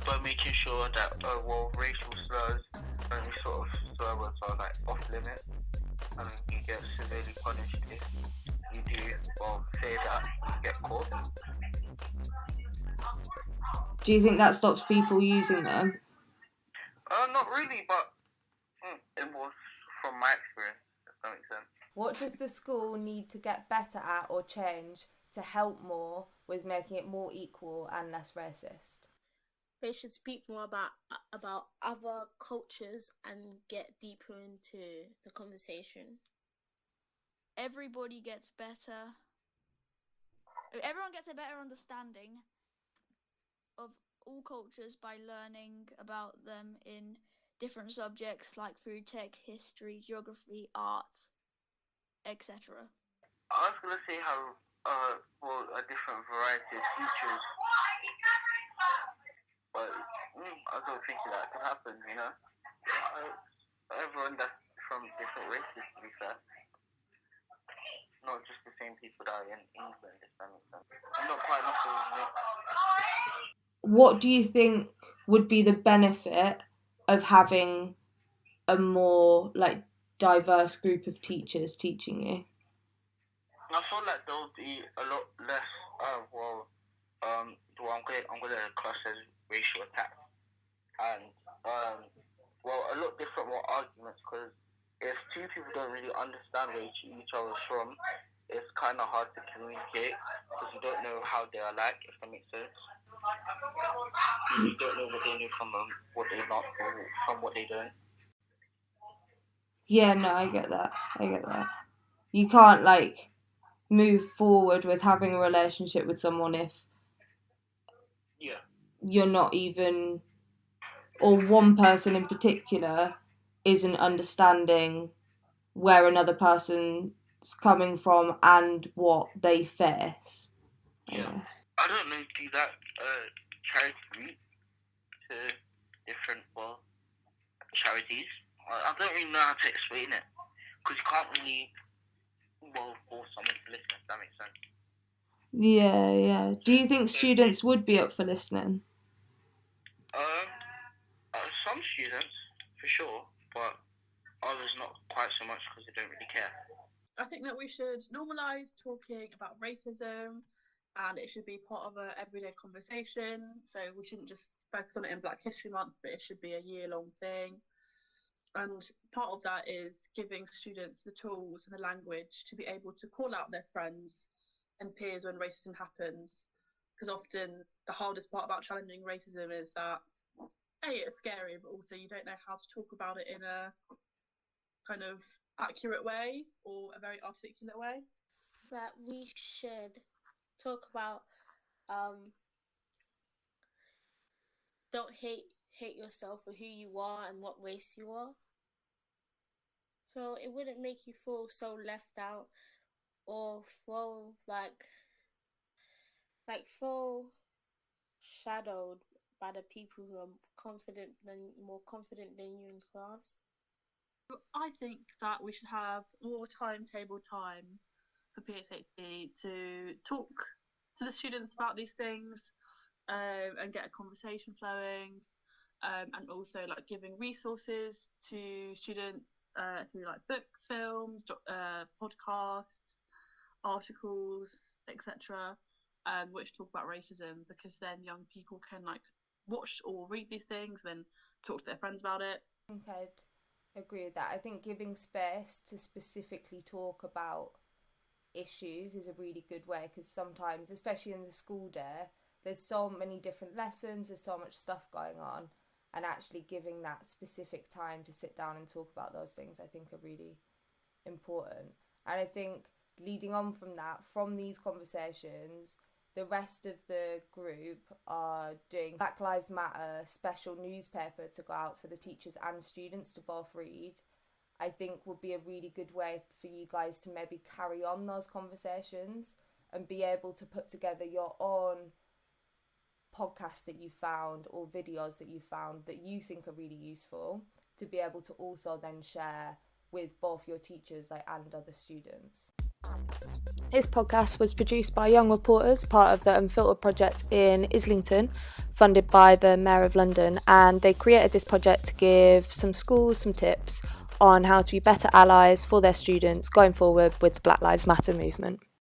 by making sure that racial slurs and sort of swear words are like off limits, and you get severely punished if you do say that and you get caught. Do you think that stops people using them? Not really, but it was from my experience, if that makes sense. What does the school need to get better at or change to help more with making it more equal and less racist? They should speak more about other cultures and get deeper into the conversation. Everyone gets a better understanding of all cultures by learning about them in different subjects like food tech, history, geography, arts, etc. I was going to say how a different variety of teachers, but I don't think that could happen, you know. Everyone that's from different races, to be fair. Not just the same people that are in England, if that makes sense. I'm not quite enough of it. What do you think would be the benefit of having a more diverse group of teachers teaching you? I feel like there will be a lot less I'm going to class as racial attacks, and a lot different more arguments, because if two people don't really understand where each other's from, it's kind of hard to communicate, because you don't know how they are like, if that makes sense. You don't know what they know from what they're not, from what they don't. Yeah, no, I get that. You can't, move forward with having a relationship with someone if you're not even, or one person in particular isn't understanding where another person's coming from and what they face. Yeah. I don't know, do that charity route to different charities. I don't really know how to explain it, because you can't really force someone to listen, if that makes sense. Yeah. Do you think students would be up for listening? Some students, for sure, but others not quite so much, because they don't really care. I think that we should normalise talking about racism, and it should be part of an everyday conversation. So we shouldn't just focus on it in Black History Month, but it should be a year-long thing. And part of that is giving students the tools and the language to be able to call out their friends and peers when racism happens. Because often the hardest part about challenging racism is that, A, it's scary, but also you don't know how to talk about it in a kind of accurate way or a very articulate way. That we should talk about don't hate yourself for who you are and what race you are. So it wouldn't make you feel so left out or feel feel shadowed by the people who are more confident than you in class. I think that we should have more timetable time for PSHE to talk to the students about these things and get a conversation flowing, and also giving resources to students through books, films, podcasts, articles, etc., which talk about racism, because then young people can watch or read these things, then talk to their friends about it. I think I'd agree with that. I think giving space to specifically talk about issues is a really good way, because sometimes, especially in the school day, there's so many different lessons, there's so much stuff going on, and actually giving that specific time to sit down and talk about those things, I think, are really important. And I think leading on from that, from these conversations, the rest of the group are doing Black Lives Matter special newspaper to go out for the teachers and students to both read. I think would be a really good way for you guys to maybe carry on those conversations and be able to put together your own podcasts that you found or videos that you found that you think are really useful, to be able to also then share with both your teachers and other students. This podcast was produced by Young Reporters, part of the Unfiltered project in Islington, funded by the Mayor of London, and they created this project to give some schools some tips on how to be better allies for their students going forward with the Black Lives Matter movement.